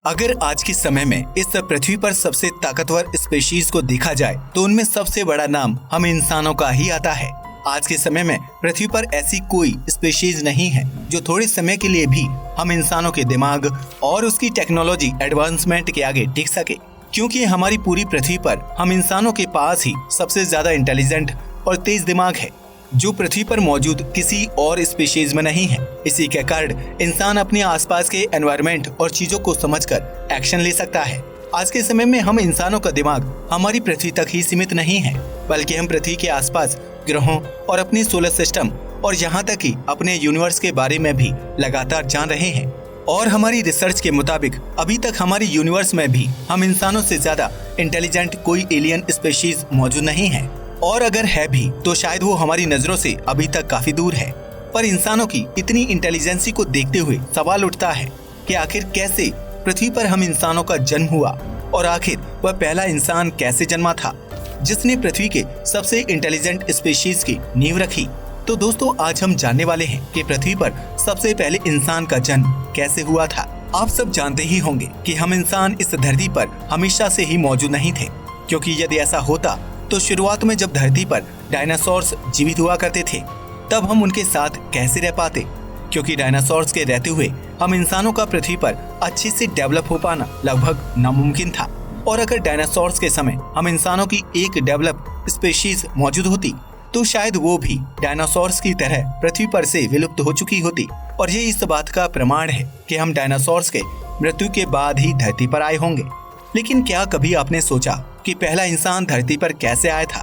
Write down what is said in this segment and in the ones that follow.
अगर आज के समय में इस पृथ्वी पर सबसे ताकतवर स्पीशीज को देखा जाए तो उनमें सबसे बड़ा नाम हम इंसानों का ही आता है। आज के समय में पृथ्वी पर ऐसी कोई स्पीशीज नहीं है जो थोड़े समय के लिए भी हम इंसानों के दिमाग और उसकी टेक्नोलॉजी एडवांसमेंट के आगे टिक सके, क्योंकि हमारी पूरी पृथ्वी पर हम इंसानों के पास ही सबसे ज्यादा इंटेलिजेंट और तेज दिमाग है जो पृथ्वी पर मौजूद किसी और स्पीशीज में नहीं है। इसी के कारण इंसान अपने आसपास के एनवायरनमेंट और चीजों को समझकर एक्शन ले सकता है। आज के समय में हम इंसानों का दिमाग हमारी पृथ्वी तक ही सीमित नहीं है, बल्कि हम पृथ्वी के आसपास ग्रहों और अपने सोलर सिस्टम और यहाँ तक कि अपने यूनिवर्स के बारे में भी लगातार जान रहे हैं। और हमारी रिसर्च के मुताबिक अभी तक हमारी यूनिवर्स में भी हम इंसानों से ज्यादा इंटेलिजेंट कोई एलियन स्पीशीज मौजूद नहीं है, और अगर है भी तो शायद वो हमारी नजरों से अभी तक काफी दूर है। पर इंसानों की इतनी इंटेलिजेंसी को देखते हुए सवाल उठता है कि आखिर कैसे पृथ्वी पर हम इंसानों का जन्म हुआ, और आखिर वह पहला इंसान कैसे जन्मा था जिसने पृथ्वी के सबसे इंटेलिजेंट स्पीशीज की नींव रखी। तो दोस्तों, आज हम जानने वाले हैं कि पृथ्वी पर सबसे पहले इंसान का जन्म कैसे हुआ था। आप सब जानते ही होंगे कि हम इंसान इस धरती पर हमेशा से ही मौजूद नहीं थे, क्योंकि यदि ऐसा होता तो शुरुआत में जब धरती पर डायनासोर्स जीवित हुआ करते थे तब हम उनके साथ कैसे रह पाते, क्योंकि डायनासोर्स के रहते हुए हम इंसानों का पृथ्वी पर अच्छे से डेवलप हो पाना लगभग नामुमकिन था। और अगर डायनासोर्स के समय हम इंसानों की एक डेवलप स्पीशीज मौजूद होती तो शायद वो भी डायनासोर्स की तरह पृथ्वी पर से विलुप्त हो चुकी होती। और ये इस बात का प्रमाण है कि हम डायनासोर्स के मृत्यु के बाद ही धरती पर आए होंगे। लेकिन क्या कभी आपने सोचा कि पहला इंसान धरती पर कैसे आया था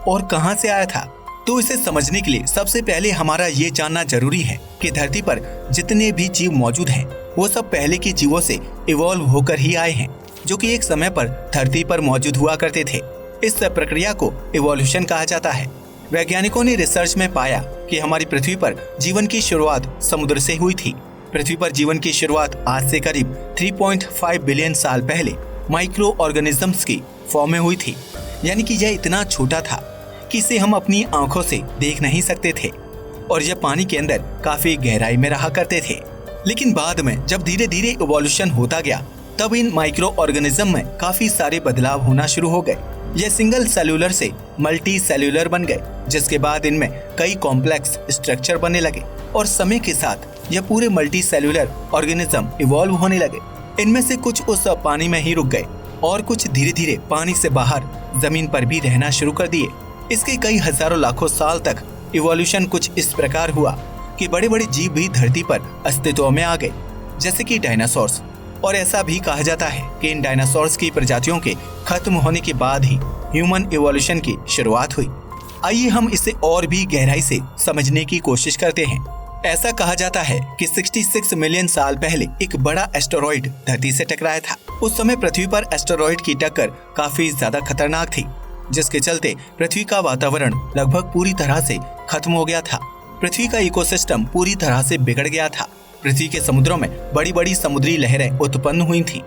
और कहां से आया था? तो इसे समझने के लिए सबसे पहले हमारा ये जानना जरूरी है कि धरती पर जितने भी जीव मौजूद हैं वो सब पहले के जीवों से इवॉल्व होकर ही आए हैं, जो कि एक समय पर धरती पर मौजूद हुआ करते थे। इस प्रक्रिया को इवोल्यूशन कहा जाता है। वैज्ञानिकों ने रिसर्च में पाया कि हमारी पृथ्वी पर जीवन की शुरुआत समुद्र से हुई थी। पृथ्वी पर जीवन की शुरुआत आज से करीब 3.5 बिलियन साल पहले माइक्रो ऑर्गेनिजम्स की फॉर्म में हुई थी। यानी कि यह इतना छोटा था कि इसे हम अपनी आंखों से देख नहीं सकते थे, और यह पानी के अंदर काफी गहराई में रहा करते थे। लेकिन बाद में जब धीरे धीरे इवोल्यूशन होता गया तब इन माइक्रो ऑर्गेनिज्म में काफी सारे बदलाव होना शुरू हो गए। यह सिंगल सेल्यूलर से मल्टी सेल्यूलर बन गए, जिसके बाद इनमें कई कॉम्प्लेक्स स्ट्रक्चर बनने लगे, और समय के साथ यह पूरे मल्टी सेल्यूलर ऑर्गेनिज्म इवॉल्व होने लगे। इनमें से कुछ उस पानी में ही रुक गए और कुछ धीरे धीरे पानी से बाहर जमीन पर भी रहना शुरू कर दिए। इसके कई हजारों लाखों साल तक इवोल्यूशन कुछ इस प्रकार हुआ कि बड़े बड़े जीव भी धरती पर अस्तित्व में आ गए, जैसे कि डायनासोर्स। और ऐसा भी कहा जाता है कि इन डायनासोर्स की प्रजातियों के खत्म होने के बाद ही ह्यूमन इवोल्यूशन की शुरुआत हुई। आइए हम इसे और भी गहराई से समझने की कोशिश करते हैं। ऐसा कहा जाता है कि 66 मिलियन साल पहले एक बड़ा एस्टेरॉइड धरती से टकराया था। उस समय पृथ्वी पर एस्टेरॉइड की टक्कर काफी ज्यादा खतरनाक थी, जिसके चलते पृथ्वी का वातावरण लगभग पूरी तरह से खत्म हो गया था। पृथ्वी का इकोसिस्टम पूरी तरह से बिगड़ गया था। पृथ्वी के समुद्रों में बड़ी बड़ी समुद्री लहरें उत्पन्न हुई थी,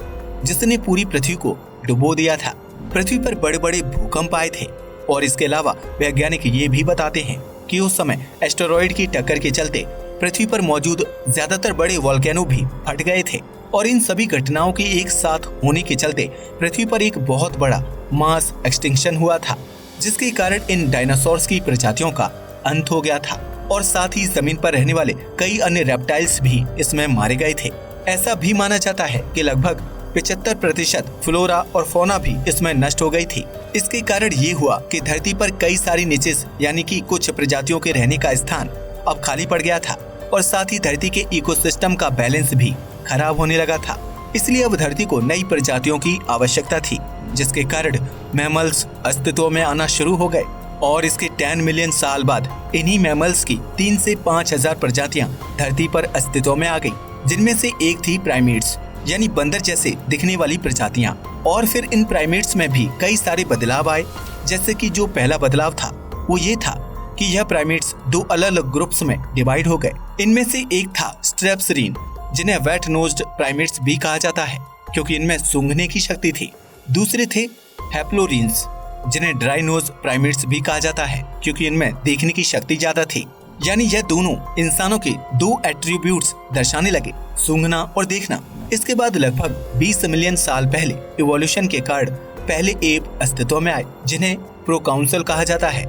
जिसने पूरी पृथ्वी को डुबो दिया था। पृथ्वी पर बड़े बड़े भूकंप आए थे, और इसके अलावा वैज्ञानिक ये भी बताते हैं कि उस समय एस्टेरॉइड की टक्कर के चलते पृथ्वी पर मौजूद ज्यादातर बड़े वोल्केनो भी फट गए थे। और इन सभी घटनाओं के एक साथ होने के चलते पृथ्वी पर एक बहुत बड़ा मास एक्सटिंक्शन हुआ था, जिसके कारण इन डायनासोर्स की प्रजातियों का अंत हो गया था, और साथ ही जमीन पर रहने वाले कई अन्य रेप्टाइल्स भी इसमें मारे गए थे। ऐसा भी माना जाता है कि लगभग 75% फ्लोरा और फौना भी इसमें नष्ट हो गई थी। इसके कारण ये हुआ कि धरती पर कई सारी निचेस यानी कि कुछ प्रजातियों के रहने का स्थान अब खाली पड़ गया था, और साथ ही धरती के इकोसिस्टम का बैलेंस भी खराब होने लगा था। इसलिए अब धरती को नई प्रजातियों की आवश्यकता थी, जिसके कारण मैमल्स अस्तित्व में आना शुरू हो गए। और इसके 10 मिलियन साल बाद इन्हीं मैमल्स की 3 से 5 हजार प्रजातियां धरती पर अस्तित्व में आ गई, जिनमें से एक थी प्राइमेट्स यानी बंदर जैसे दिखने वाली प्रजातियां। और फिर इन प्राइमेट्स में भी कई सारे बदलाव आए, जैसे कि जो पहला बदलाव था वो ये था कि यह प्राइमेट्स 2 अलग अलग ग्रुप्स में डिवाइड हो गए। इनमें से एक था स्ट्रेप्सरीन, जिन्हें वेट नोज्ड प्राइमेट्स भी कहा जाता है, क्योंकि इनमें सूंघने की शक्ति थी। दूसरे थे हैप्लोरीन्स, जिन्हें ड्राई नोज प्राइमेट्स भी कहा जाता है, क्योंकि इनमें देखने की शक्ति ज्यादा थी। यानी यह दोनों इंसानों के 2 एट्रीब्यूट्स दर्शाने लगे, सूंघना और देखना। इसके बाद लगभग 20 मिलियन साल पहले इवोल्यूशन के कारण पहले एप अस्तित्व में आए, जिन्हें प्रोकाउंसल कहा जाता है।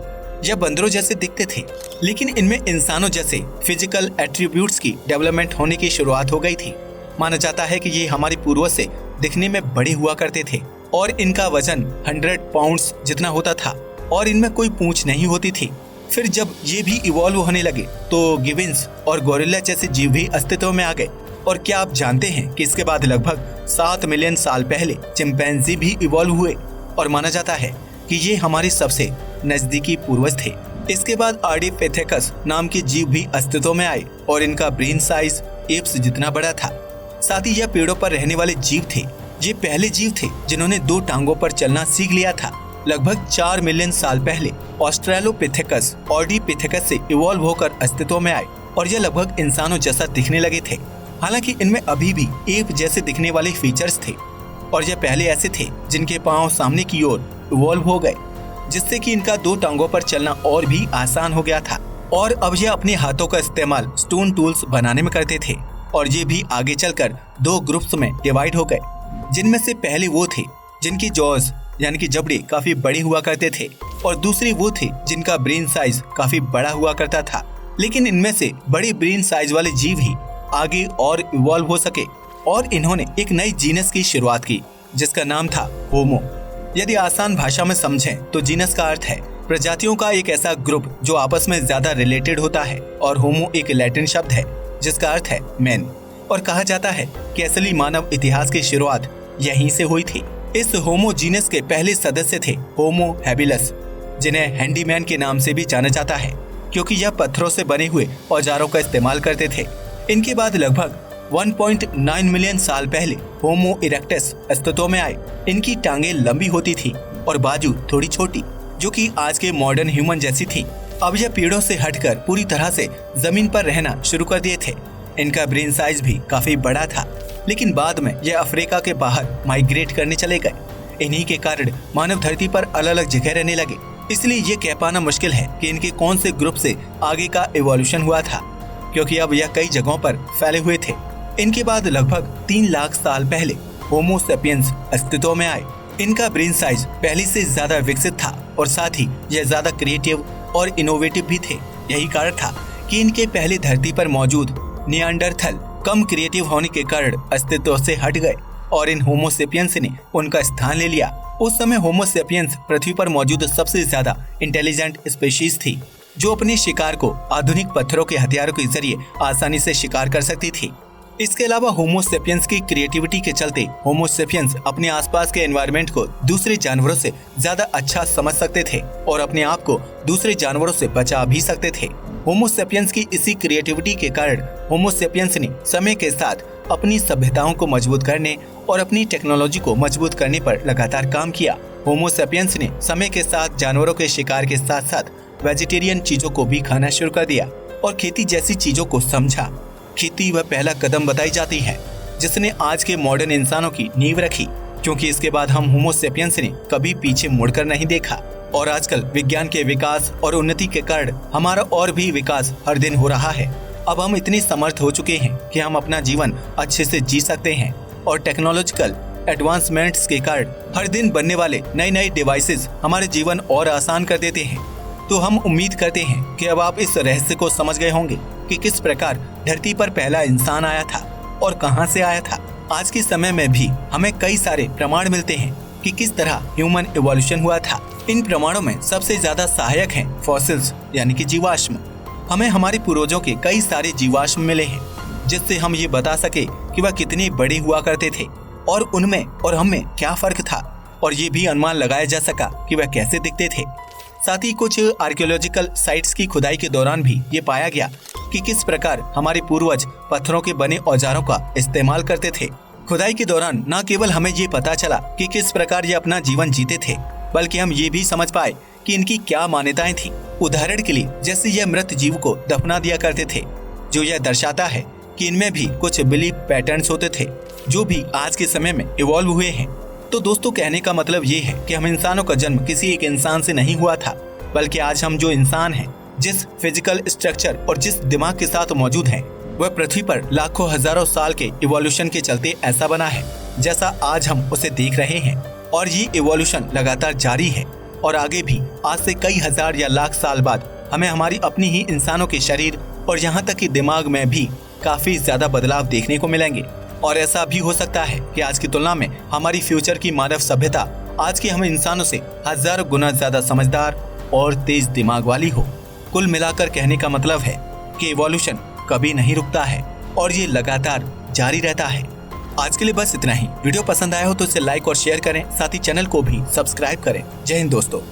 यह बंदरों जैसे दिखते थे, लेकिन इनमें इंसानों जैसे फिजिकल एट्रीब्यूट्स की डेवलपमेंट होने की शुरुआत हो गई थी। माना जाता है कि ये हमारे पूर्वज से दिखने में बड़े हुआ करते थे और इनका वजन 100 पाउंड्स जितना होता था और इनमें कोई पूंछ नहीं होती थी। फिर जब ये भी इवॉल्व होने लगे तो गिविंस और गोरिल्ला जैसे जीव भी अस्तित्व में आ गए। और क्या आप जानते हैं कि इसके बाद लगभग 7 मिलियन साल पहले चिंपैंजी भी इवॉल्व हुए और माना जाता है कि ये हमारे सबसे नजदीकी पूर्वज थे। इसके बाद आर्डिपिथेकस नाम के जीव भी अस्तित्व में आए और इनका ब्रेन साइज एप्स जितना बड़ा था। साथ ही यह पेड़ों पर रहने वाले जीव थे। ये पहले जीव थे जिन्होंने 2 टांगों पर चलना सीख लिया था। लगभग 4 मिलियन साल पहले ऑस्ट्रेलोपिथेकस ऑर्डिपिथेकस से इवॉल्व होकर अस्तित्व में आए और यह लगभग इंसानों जैसा दिखने लगे थे। हालांकि इनमें अभी भी एप जैसे दिखने वाले फीचर्स थे और यह पहले ऐसे थे जिनके पांव सामने की ओर इवॉल्व हो गए, जिससे कि इनका 2 टांगों पर चलना और भी आसान हो गया था। और अब यह अपने हाथों का इस्तेमाल स्टोन टूल्स बनाने में करते थे और ये भी आगे चलकर 2 ग्रुप्स में डिवाइड हो गए, जिनमें से पहले वो थे जिनकी जॉज यानी कि जबड़े काफी बड़े हुआ करते थे और दूसरे वो थे जिनका ब्रेन साइज काफी बड़ा हुआ करता था। लेकिन इनमें से बड़े ब्रेन साइज वाले जीव ही आगे और इवॉल्व हो सके और इन्होंने एक नई जीनस की शुरुआत की जिसका नाम था होमो। यदि आसान भाषा में समझें तो जीनस का अर्थ है प्रजातियों का एक ऐसा ग्रुप जो आपस में ज्यादा रिलेटेड होता है और होमो एक लैटिन शब्द है जिसका अर्थ है मैन। और कहा जाता है कि असली मानव इतिहास की शुरुआत यहीं से हुई थी। इस होमो जीनस के पहले सदस्य थे होमो हैबिलस, जिन्हें हैंडीमैन के नाम से भी जाना जाता है क्योंकि यह पत्थरों से बने हुए औजारों का इस्तेमाल करते थे। इनके बाद लगभग 1.9 मिलियन साल पहले होमो इरेक्टस अस्तित्व में आए। इनकी टांगें लंबी होती थी और बाजू थोड़ी छोटी, जो कि आज के मॉडर्न ह्यूमन जैसी थी। अब यह पेड़ों से हटकर पूरी तरह से जमीन पर रहना शुरू कर दिए थे। इनका ब्रेन साइज भी काफी बड़ा था, लेकिन बाद में यह अफ्रीका के बाहर माइग्रेट करने चले गए। इन्हीं के कारण मानव धरती पर अलग अलग जगह रहने लगे, इसलिए ये कह पाना मुश्किल है कि इनके कौन से ग्रुप से आगे का इवोल्यूशन हुआ था, क्योंकि अब यह कई जगहों पर फैले हुए थे। इनके बाद लगभग 3 लाख साल पहले होमो सेपियंस अस्तित्व में आए। इनका ब्रेन साइज पहले से ज्यादा विकसित था और साथ ही यह ज्यादा क्रिएटिव और इनोवेटिव भी थे। यही कारण था कि इनके पहले धरती पर मौजूद नियांडरथल कम क्रिएटिव होने के कारण अस्तित्व से हट गए और इन होमो सेपियंस ने उनका स्थान ले लिया। उस समय होमो सेपियंस पृथ्वी पर मौजूद सबसे ज्यादा इंटेलिजेंट स्पीशीज थी, जो अपने शिकार को आधुनिक पत्थरों के हथियारों के जरिए आसानी से शिकार कर सकती थी। इसके अलावा होमो सेपियंस की क्रिएटिविटी के चलते होमो सेपियंस अपने आसपास के एनवायरनमेंट को दूसरे जानवरों से ज्यादा अच्छा समझ सकते थे और अपने आप को दूसरे जानवरों से बचा भी सकते थे। होमो सेपियंस की इसी क्रिएटिविटी के कारण होमो सेपियंस ने समय के साथ अपनी सभ्यताओं को मजबूत करने और अपनी टेक्नोलॉजी को मजबूत करने पर लगातार काम किया। होमो सेपियंस ने समय के साथ जानवरों के शिकार के साथ साथ वेजिटेरियन चीजों को भी खाना शुरू कर दिया और खेती जैसी चीजों को समझा। खेती वह पहला कदम बताई जाती है जिसने आज के मॉडर्न इंसानों की नींव रखी, क्योंकि इसके बाद हम होमो सेपियंस ने कभी पीछे मुड़कर नहीं देखा। और आजकल विज्ञान के विकास और उन्नति के कारण हमारा और भी विकास हर दिन हो रहा है। अब हम इतने समर्थ हो चुके हैं कि हम अपना जीवन अच्छे से जी सकते हैं और टेक्नोलॉजिकल एडवांसमेंट्स के कारण हर दिन बनने वाले नए नए डिवाइसेस हमारे जीवन और आसान कर देते हैं। तो हम उम्मीद करते हैं कि अब आप इस रहस्य को समझ गए होंगे कि किस प्रकार धरती पर पहला इंसान आया था और कहां से आया था। आज के समय में भी हमें कई सारे प्रमाण मिलते हैं कि किस तरह ह्यूमन इवोल्यूशन हुआ था। इन प्रमाणों में सबसे ज्यादा सहायक हैं फॉसिल्स यानी कि जीवाश्म। हमें हमारे पूर्वजों के कई सारे जीवाश्म मिले हैं जिससे हम ये बता सके कि वह कितने बड़े हुआ करते थे और उनमें और हम में क्या फर्क था, और ये भी अनुमान लगाया जा सका कि वह कैसे दिखते थे। साथ ही कुछ आर्कियोलॉजिकल साइट्स की खुदाई के दौरान भी ये पाया गया कि किस प्रकार हमारे पूर्वज पत्थरों के बने औजारों का इस्तेमाल करते थे। खुदाई के दौरान न केवल हमें ये पता चला कि किस प्रकार ये अपना जीवन जीते थे, बल्कि हम ये भी समझ पाए कि इनकी क्या मान्यताएं थी। उदाहरण के लिए जैसे यह मृत जीव को दफना दिया करते थे, जो यह दर्शाता है कि इनमें भी कुछ बिलीफ पैटर्न्स होते थे जो भी आज के समय में इवॉल्व हुए हैं। तो दोस्तों, कहने का मतलब ये है कि हम इंसानों का जन्म किसी एक इंसान से नहीं हुआ था, बल्कि आज हम जो इंसान हैं, जिस फिजिकल स्ट्रक्चर और जिस दिमाग के साथ मौजूद हैं, वह पृथ्वी पर लाखों हजारों साल के इवोल्यूशन के चलते ऐसा बना है जैसा आज हम उसे देख रहे हैं। और ये इवोल्यूशन लगातार जारी है और आगे भी आज से कई हजार या लाख साल बाद हमें हमारी अपनी ही इंसानों के शरीर और यहाँ तक कि दिमाग में भी काफी ज्यादा बदलाव देखने को मिलेंगे। और ऐसा भी हो सकता है कि आज की तुलना में हमारी फ्यूचर की मानव सभ्यता आज के हम इंसानों से हजारों गुना ज्यादा समझदार और तेज दिमाग वाली हो। कुल मिलाकर कहने का मतलब है कि इवोल्यूशन कभी नहीं रुकता है और ये लगातार जारी रहता है। आज के लिए बस इतना ही। वीडियो पसंद आया हो तो इसे लाइक और शेयर करें, साथ ही चैनल को भी सब्सक्राइब करें। जय हिंद दोस्तों।